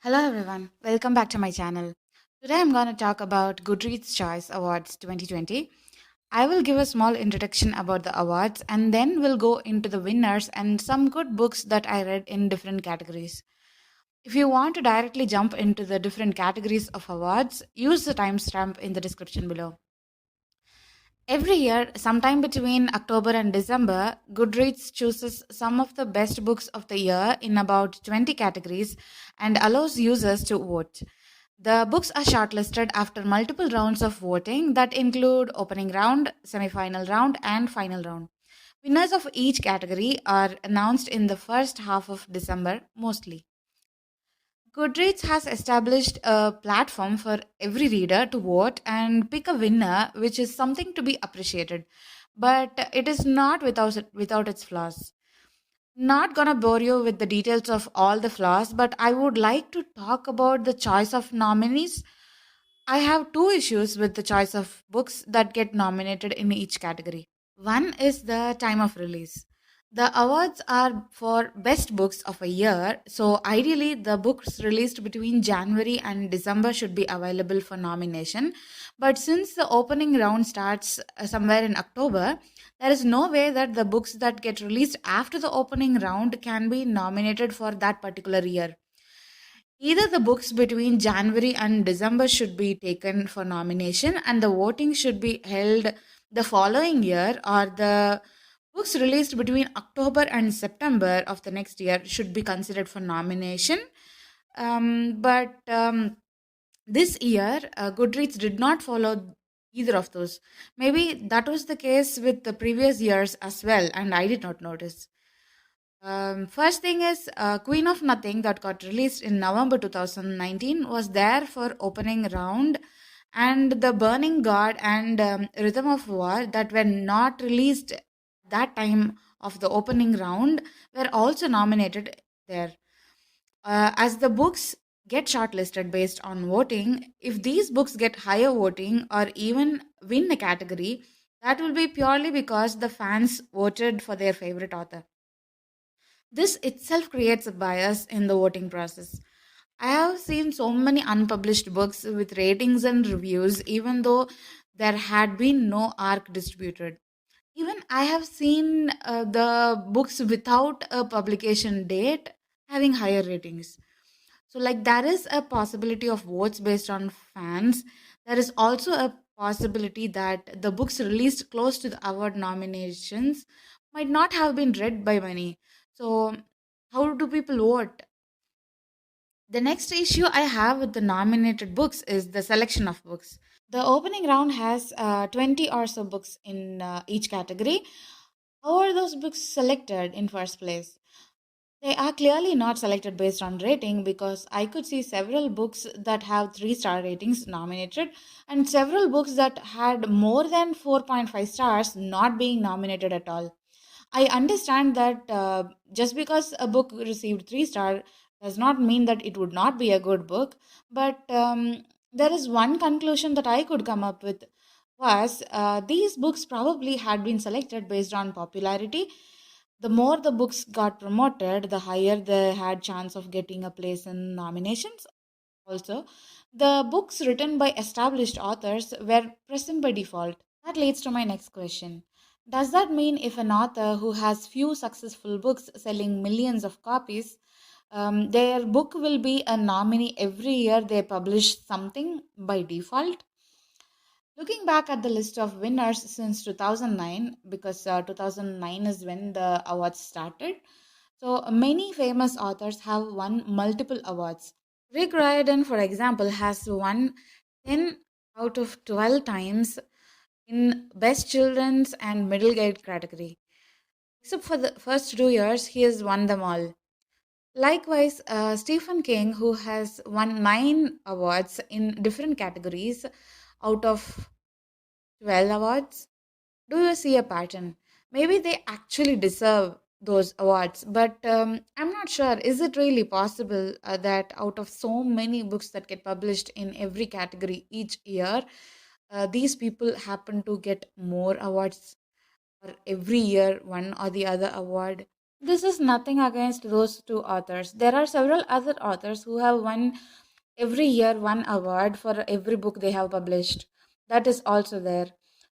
Hello everyone, welcome back to my channel. Today I'm going to talk about Goodreads Choice Awards 2020. I will give a small introduction about the awards and then we'll go into the winners and some good books that I read in different categories. If you want to directly jump into the different categories of awards, use the timestamp in the description below. Every year, sometime between October and December, Goodreads chooses some of the best books of the year in about 20 categories and allows users to vote. The books are shortlisted after multiple rounds of voting that include opening round, semi-final round, and final round. Winners of each category are announced in the first half of December mostly. Goodreads has established a platform for every reader to vote and pick a winner, which is something to be appreciated. But it is not without its flaws. Not gonna bore you with the details of all the flaws, but I would like to talk about the choice of nominees. I have two issues with the choice of books that get nominated in each category. One is the time of release. The awards are for best books of a year, so ideally, the books released between January and December should be available for nomination. But since the opening round starts somewhere in October, there is no way that the books that get released after the opening round can be nominated for that particular year. Either the books between January and December should be taken for nomination and the voting should be held the following year, or the books released between October and September of the next year should be considered for nomination. But this year, Goodreads did not follow either of those. Maybe that was the case with the previous years as well, and I did not notice. First thing is Queen of Nothing that got released in November 2019 was there for opening round, and The Burning God and Rhythm of War that were not released that time of the opening round were also nominated there. As the books get shortlisted based on voting, if these books get higher voting or even win a category, that will be purely because the fans voted for their favorite author. This itself creates a bias in the voting process. I have seen so many unpublished books with ratings and reviews, even though there had been no arc distributed. Even I have seen the books without a publication date having higher ratings. So, like, there is a possibility of votes based on fans. There is also a possibility that the books released close to the award nominations might not have been read by many. So, how do people vote? The next issue I have with the nominated books is the selection of books. The opening round has 20 or so books in each category. How are those books selected in first place? They are clearly not selected based on rating because I could see several books that have 3-star ratings nominated and several books that had more than 4.5 stars not being nominated at all. I understand that just because a book received 3 star does not mean that it would not be a good book, but there is one conclusion that I could come up with was these books probably had been selected based on popularity. The more the books got promoted, the higher they had chance of getting a place in nominations. Also, the books written by established authors were present by default. That leads to my next question. Does that mean if an author who has few successful books selling millions of copies, their book will be a nominee every year they publish something by default? Looking back at the list of winners since 2009, because 2009 is when the awards started, so many famous authors have won multiple awards. Rick Riordan, for example, has won 10 out of 12 times in Best Children's and Middle Grade category. Except for the first 2 years, he has won them all. Likewise, Stephen King, who has won 9 awards in different categories out of 12 awards. Do you see a pattern? Maybe they actually deserve those awards, but I'm not sure. Is it really possible that out of so many books that get published in every category each year, these people happen to get more awards or every year one or the other award? This is nothing against those two authors. There are several other authors who have won every year one award for every book they have published. That is also there.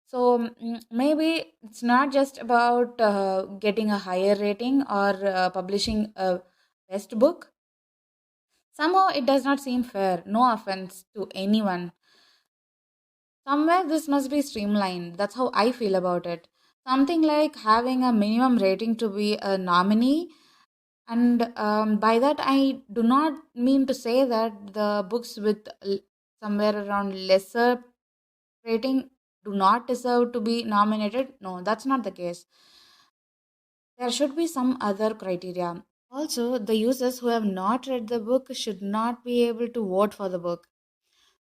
So maybe it's not just about getting a higher rating or publishing a best book. Somehow it does not seem fair. No offense to anyone. Somewhere this must be streamlined. That's how I feel about it. Something like having a minimum rating to be a nominee. And by that, I do not mean to say that the books with somewhere around lesser rating do not deserve to be nominated. No, that's not the case. There should be some other criteria. Also, the users who have not read the book should not be able to vote for the book.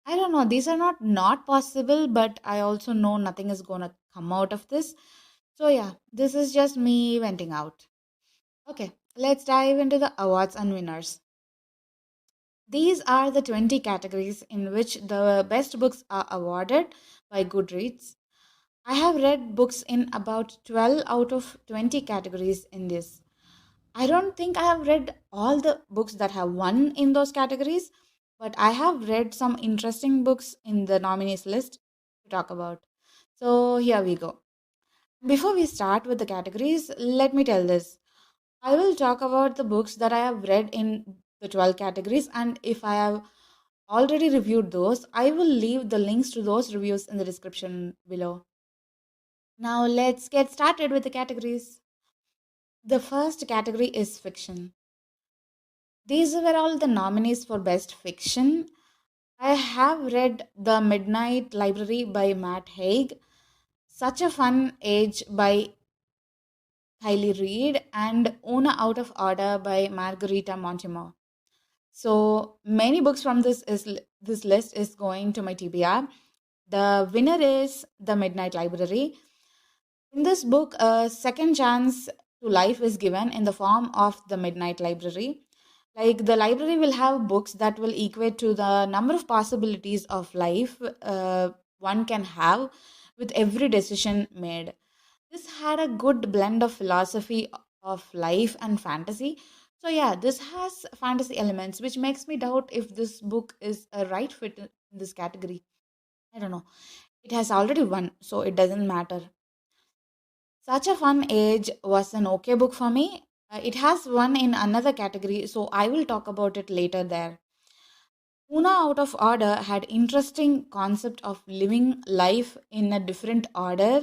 I don't know, these are not possible, but I also know nothing is going to come out of this. So yeah, this is just me venting out. Okay, let's dive into the awards and winners. These are the 20 categories in which the best books are awarded by Goodreads. I have read books in about 12 out of 20 categories in this. I don't think I have read all the books that have won in those categories, but I have read some interesting books in the nominees list to talk about. So here we go. Before we start with the categories, let me tell this. I will talk about the books that I have read in the 12 categories, and if I have already reviewed those, I will leave the links to those reviews in the description below. Now, let's get started with the categories. The first category is fiction. These were all the nominees for Best Fiction. I have read The Midnight Library by Matt Haig, Such a Fun Age by Keily Reid, and Una Out of Order by Margarita Montemor. So many books from this list is going to my TBR. The winner is The Midnight Library. In this book, a second chance to life is given in the form of the Midnight Library. Like the library will have books that will equate to the number of possibilities of life one can have with every decision made. This had a good blend of philosophy of life and fantasy. So yeah, this has fantasy elements, which makes me doubt if this book is a right fit in this category. I don't know. It has already won, so it doesn't matter. Such a Fun Age was an okay book for me. It has won in another category, so I will talk about it later there. Una Out of Order had interesting concept of living life in a different order.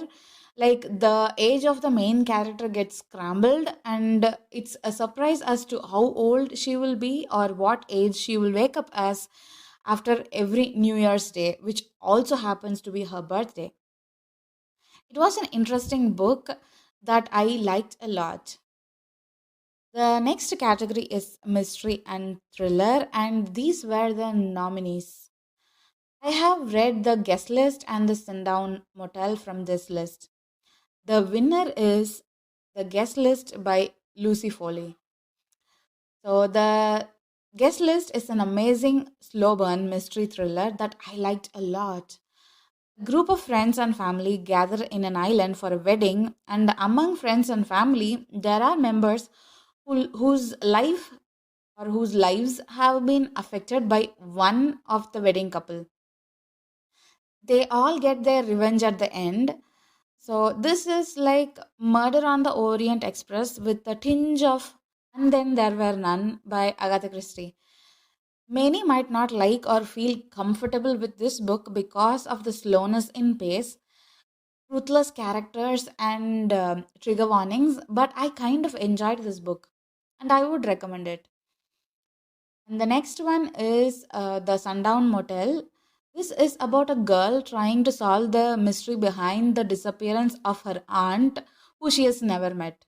Like the age of the main character gets scrambled, and it's a surprise as to how old she will be or what age she will wake up as after every New Year's Day, which also happens to be her birthday. It was an interesting book that I liked a lot. The next category is mystery and thriller, and these were the nominees. I have read the guest list and the Sundown Motel from this list. The winner is The Guest List by Lucy Foley. So, the guest list is an amazing slow burn mystery thriller that I liked a lot. A group of friends and family gather in an island for a wedding, and among friends and family, there are members whose life or whose lives have been affected by one of the wedding couple. They all get their revenge at the end. So, this is like Murder on the Orient Express with a tinge of And Then There Were None by Agatha Christie. Many might not like or feel comfortable with this book because of the slowness in pace, ruthless characters, and trigger warnings, but I kind of enjoyed this book and I would recommend it. And the next one is The Sundown Motel. This is about a girl trying to solve the mystery behind the disappearance of her aunt, who she has never met.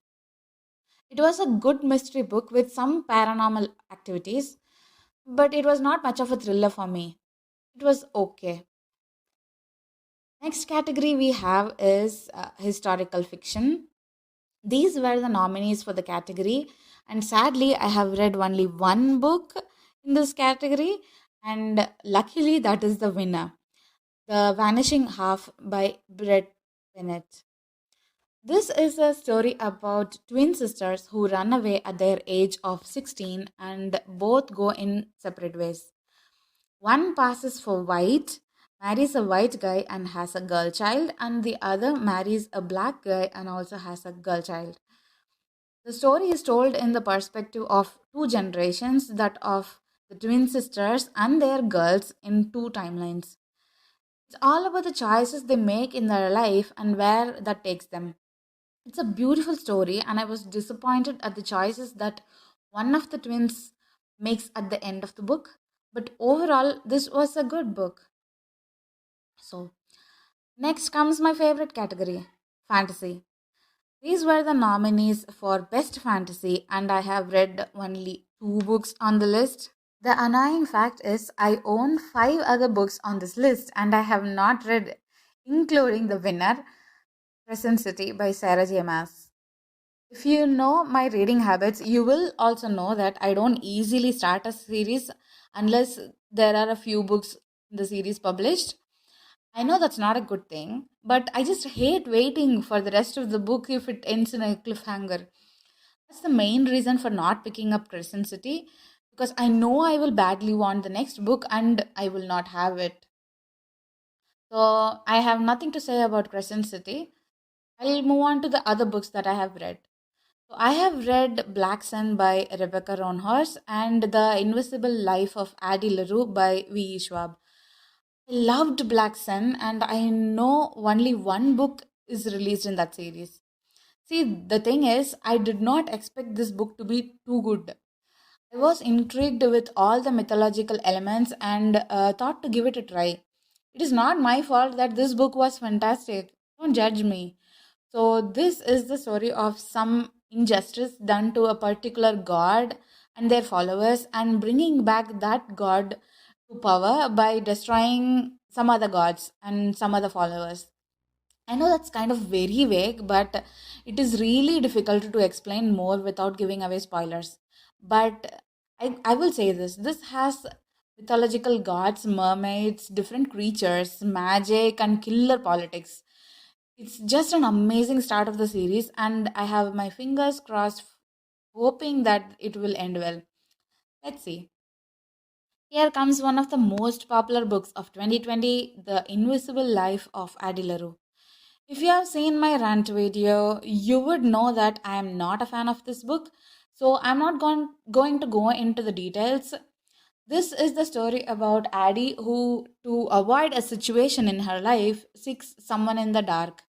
It was a good mystery book with some paranormal activities, but it was not much of a thriller for me. It was okay. Next category we have is historical fiction. These were the nominees for the category, and sadly, I have read only one book in this category, and luckily, that is the winner. The Vanishing Half by Brit Bennett. This is a story about twin sisters who run away at their age of 16 and both go in separate ways. One passes for white, marries a white guy and has a girl child, and the other marries a black guy and also has a girl child. The story is told in the perspective of two generations, that of the twin sisters and their girls in two timelines. It's all about the choices they make in their life and where that takes them. It's a beautiful story, and I was disappointed at the choices that one of the twins makes at the end of the book. But overall, this was a good book. So, next comes my favorite category, fantasy. These were the nominees for Best Fantasy, and I have read only two books on the list. The annoying fact is, I own five other books on this list, and I have not read, including the winner, Present City by Sarah J. Maas. If you know my reading habits, you will also know that I don't easily start a series unless there are a few books in the series published. I know that's not a good thing, but I just hate waiting for the rest of the book if it ends in a cliffhanger. That's the main reason for not picking up Crescent City, because I know I will badly want the next book and I will not have it. So I have nothing to say about Crescent City. I'll move on to the other books that I have read. So I have read Black Sun by Rebecca Roanhorse and The Invisible Life of Addie LaRue by V.E. Schwab. I loved Black Sun, and I know only one book is released in that series. See, the thing is, I did not expect this book to be too good. I was intrigued with all the mythological elements and thought to give it a try. It is not my fault that this book was fantastic. Don't judge me. So, this is the story of some injustice done to a particular god and their followers, and bringing back that god to power by destroying some other gods and some other followers. I know that's kind of very vague, but it is really difficult to explain more without giving away spoilers. But I will say this has mythological gods, mermaids, different creatures, magic, and killer politics. It's just an amazing start of the series, and I have my fingers crossed, hoping that it will end well. Let's see. Here comes one of the most popular books of 2020, The Invisible Life of Addie LaRue. If you have seen my rant video, you would know that I am not a fan of this book, so I'm not going to go into the details. This is the story about Addie who, to avoid a situation in her life, seeks someone in the dark.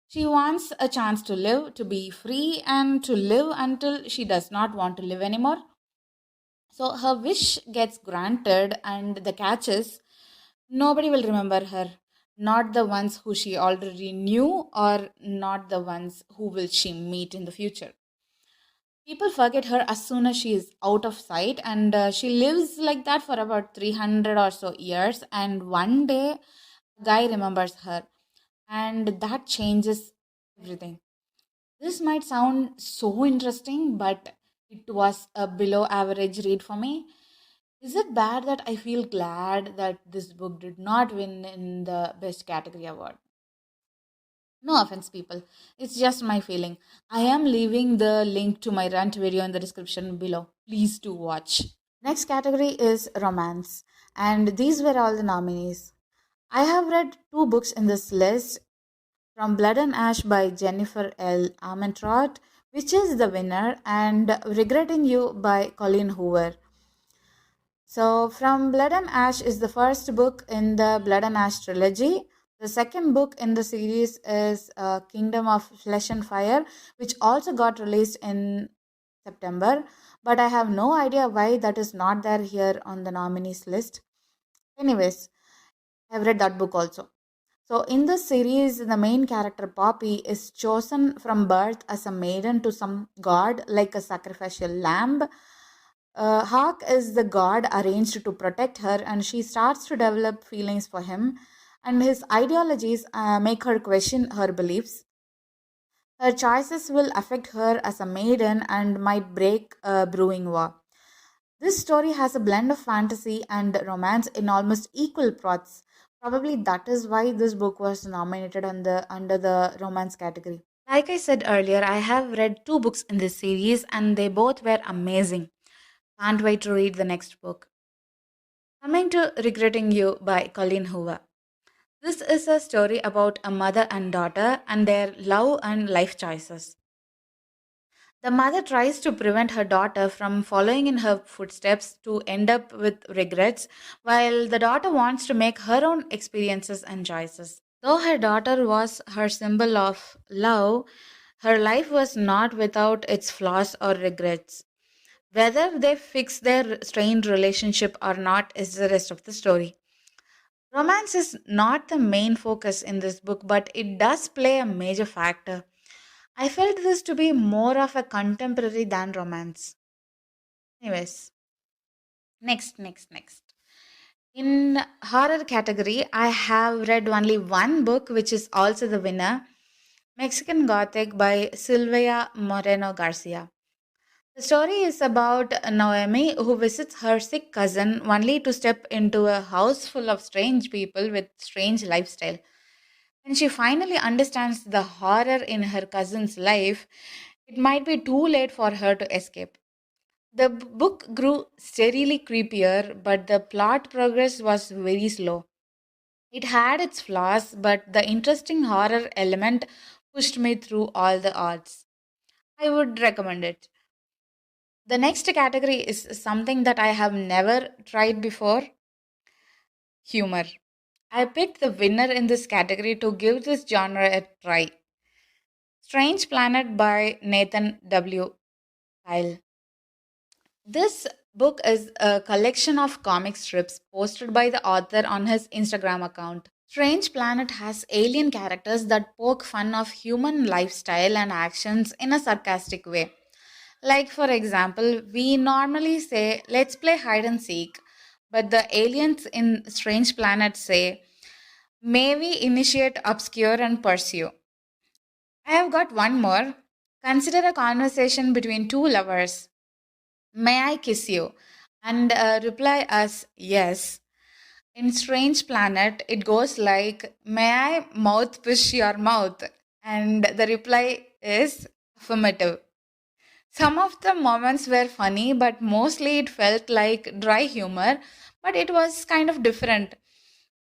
She wants a chance to live, to be free, and to live until she does not want to live anymore. So her wish gets granted, and the catch is nobody will remember her. Not the ones who she already knew, or not the ones who will she meet in the future. People forget her as soon as she is out of sight, and she lives like that for about 300 or so years. And one day, a guy remembers her, and that changes everything. This might sound so interesting, but it was a below average read for me. Is it bad that I feel glad that this book did not win in the best category award? No offense, people. It's just my feeling. I am leaving the link to my rant video in the description below. Please do watch. Next category is romance, and these were all the nominees. I have read two books in this list, From Blood and Ash by Jennifer L. Armentrout, which is the winner, and Regretting You by Colleen Hoover. So, From Blood and Ash is the first book in the Blood and Ash trilogy. The second book in the series is Kingdom of Flesh and Fire, which also got released in September, but I have no idea why that is not there here on the nominees list. Anyways, I have read that book also. So, in this series, the main character Poppy is chosen from birth as a maiden to some god, like a sacrificial lamb. Hawk is the god arranged to protect her, and she starts to develop feelings for him, and his ideologies make her question her beliefs. Her choices will affect her as a maiden and might break a brewing war. This story has a blend of fantasy and romance in almost equal parts. Probably that is why this book was nominated under the romance category. Like I said earlier, I have read two books in this series and they both were amazing. Can't wait to read the next book. Coming to Regretting You by Colleen Hoover. This is a story about a mother and daughter and their love and life choices. The mother tries to prevent her daughter from following in her footsteps to end up with regrets, while the daughter wants to make her own experiences and choices. Though her daughter was her symbol of love, her life was not without its flaws or regrets. Whether they fix their strained relationship or not is the rest of the story. Romance is not the main focus in this book, but it does play a major factor. I felt this to be more of a contemporary than romance. Anyways, next. In horror category, I have read only one book, which is also the winner, Mexican Gothic by Silvia Moreno Garcia. The story is about Naomi who visits her sick cousin only to step into a house full of strange people with strange lifestyle. When she finally understands the horror in her cousin's life, it might be too late for her to escape. The book grew steadily creepier, but the plot progress was very slow. It had its flaws, but the interesting horror element pushed me through all the odds. I would recommend it. The next category is something that I have never tried before, humor. I picked the winner in this category to give this genre a try. Strange Planet by Nathan W. Pyle. This book is a collection of comic strips posted by the author on his Instagram account. Strange Planet has alien characters that poke fun of human lifestyle and actions in a sarcastic way. Like, for example, we normally say, let's play hide and seek, but the aliens in Strange Planet say, may we initiate, obscure, and pursue. I have got one more. Consider a conversation between two lovers. May I kiss you? And reply as yes. In Strange Planet, it goes like, may I mouth push your mouth? And the reply is affirmative. Some of the moments were funny, but mostly it felt like dry humor, but it was kind of different.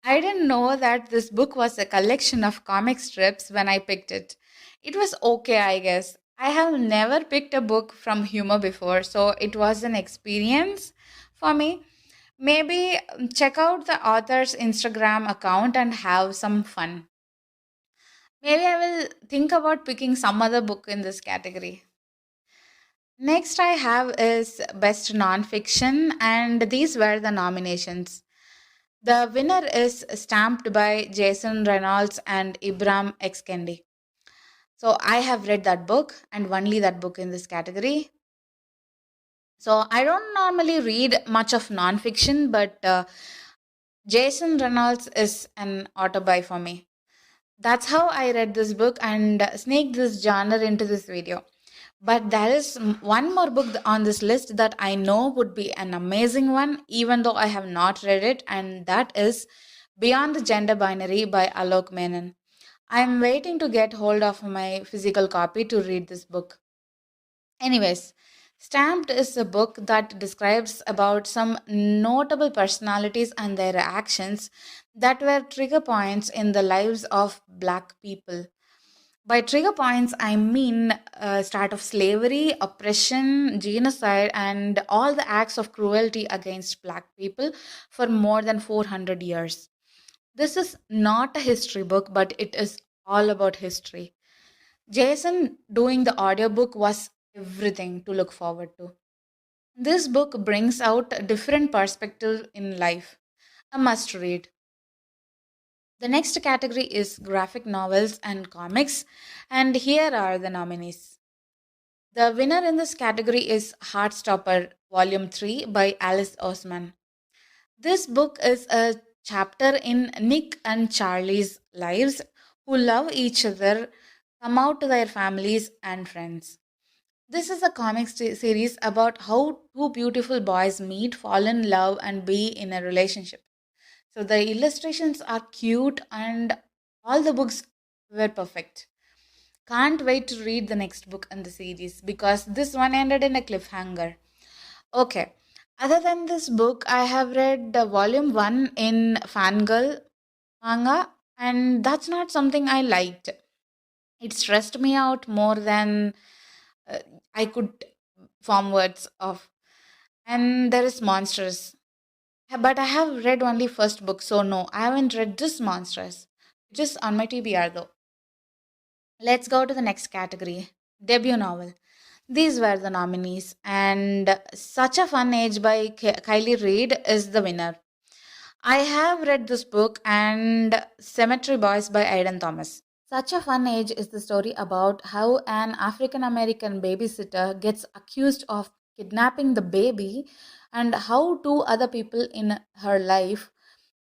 I didn't know that this book was a collection of comic strips when I picked it. It was okay, I guess. I have never picked a book from humor before, so it was an experience for me. Maybe check out the author's Instagram account and have some fun. Maybe I will think about picking some other book in this category. Next, I have is Best Nonfiction, and these were the nominations. The winner is stamped by Jason Reynolds and Ibram X. Kendi. So I have read that book and only that book in this category. So I don't normally read much of nonfiction, but Jason Reynolds is an author buy for me. That's how I read this book and sneaked this genre into this video. But there is one more book on this list that I know would be an amazing one, even though I have not read it, and that is Beyond the Gender Binary by Alok Menon. I am waiting to get hold of my physical copy to read this book. Anyways, Stamped is a book that describes about some notable personalities and their actions that were trigger points in the lives of black people. By trigger points, I mean start of slavery, oppression, genocide, and all the acts of cruelty against black people for more than 400 years. This is not a history book, but it is all about history. Jason doing the audiobook was everything to look forward to. This book brings out a different perspective in life. A must read. The next category is graphic novels and comics, and here are the nominees. The winner in this category is Heartstopper Volume 3 by Alice Oseman. This book is a chapter in Nick and Charlie's lives who love each other, come out to their families and friends. This is a comic series about how two beautiful boys meet, fall in love, and be in a relationship. So the illustrations are cute and all the books were perfect. Can't wait to read the next book in the series because this one ended in a cliffhanger. Okay. Other than this book, I have read volume 1 in Fangirl manga, and that's not something I liked. It stressed me out more than uh, I could form words of. And there is Monsters. But I have read only first book, so no, I haven't read this Monsters. Just on my TBR though. Let's go to the next category. Debut novel. These were the nominees, and Such a Fun Age by Kylie Reid is the winner. I have read this book and Cemetery Boys by Aidan Thomas. Such a Fun Age is the story about how an African American babysitter gets accused of kidnapping the baby and how two other people in her life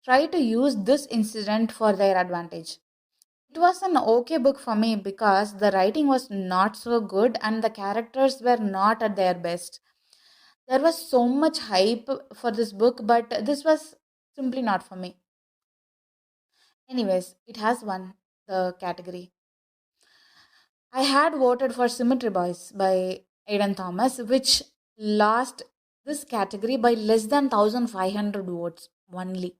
try to use this incident for their advantage. It was an okay book for me because the writing was not so good and the characters were not at their best. There was so much hype for this book, but this was simply not for me. Anyways, it has won the category. I had voted for Symmetry Boys by Aidan Thomas, which lost this category by less than 1500 votes only.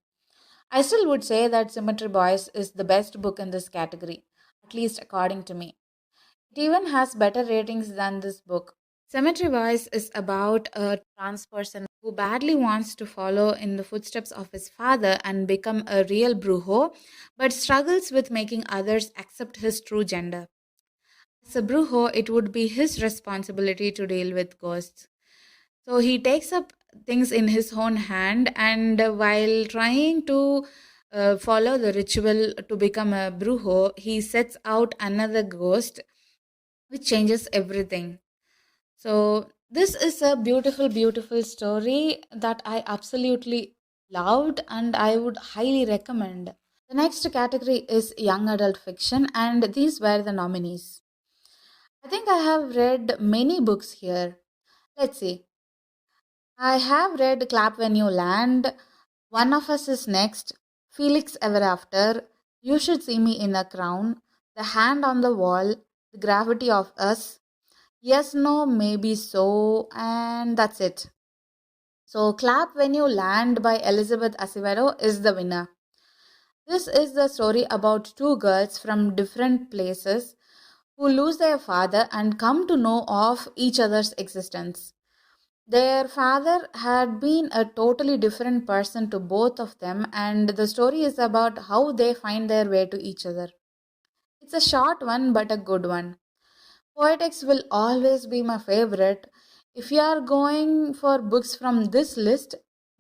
I still would say that Symmetry Boys is the best book in this category, at least according to me. It even has better ratings than this book. Cemetery Boys is about a trans person who badly wants to follow in the footsteps of his father and become a real brujo, but struggles with making others accept his true gender. As a brujo, it would be his responsibility to deal with ghosts. So he takes up things in his own hand, and while trying to follow the ritual to become a brujo, he sets out another ghost, which changes everything. So, this is a beautiful, beautiful story that I absolutely loved and I would highly recommend. The next category is young adult fiction, and these were the nominees. I think I have read many books here. Let's see. I have read Clap When You Land, One of Us is Next, Felix Ever After, You Should See Me in a Crown, The Hand on the Wall, The Gravity of Us, Yes, No, Maybe So, and that's it. So, Clap When You Land by Elizabeth Acevedo is the winner. This is the story about two girls from different places who lose their father and come to know of each other's existence. Their father had been a totally different person to both of them, and the story is about how they find their way to each other. It's a short one, but a good one. Poetics will always be my favorite. If you are going for books from this list,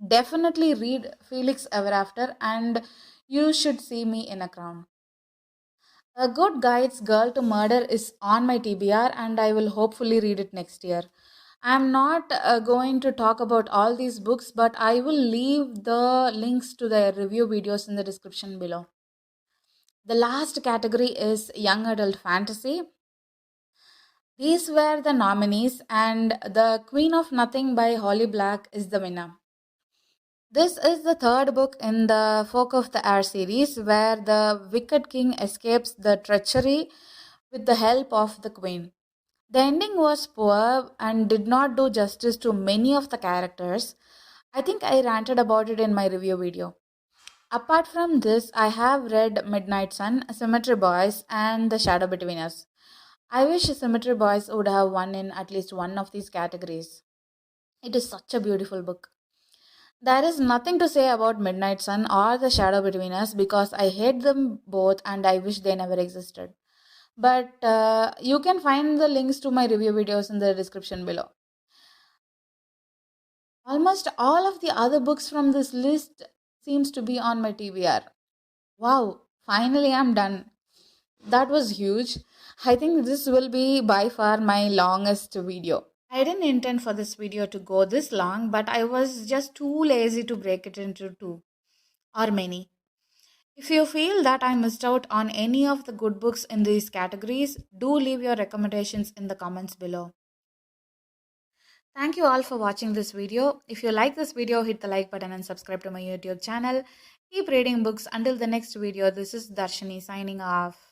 definitely read Felix Ever After and You Should See Me in a Crown. A Good Guide's Girl to Murder is on my TBR and I will hopefully read it next year. I'm not going to talk about all these books, but I will leave the links to their review videos in the description below. The last category is Young Adult Fantasy. These were the nominees, and The Queen of Nothing by Holly Black is the winner. This is the third book in the Folk of the Air series where the Wicked King escapes the treachery with the help of the Queen. The ending was poor and did not do justice to many of the characters. I think I ranted about it in my review video. Apart from this, I have read Midnight Sun, Symmetry Boys, and The Shadow Between Us. I wish Symmetry Boys would have won in at least one of these categories. It is such a beautiful book. There is nothing to say about Midnight Sun or The Shadow Between Us because I hate them both and I wish they never existed. But you can find the links to my review videos in the description below. Almost all of the other books from this list seems to be on my TBR. Wow, finally I'm done. That was huge. I think this will be by far my longest video. I didn't intend for this video to go this long, but I was just too lazy to break it into two or many. If you feel that I missed out on any of the good books in these categories, do leave your recommendations in the comments below. Thank you all for watching this video. If you like this video, hit the like button and subscribe to my YouTube channel. Keep reading books until the next video. This is Darshini signing off.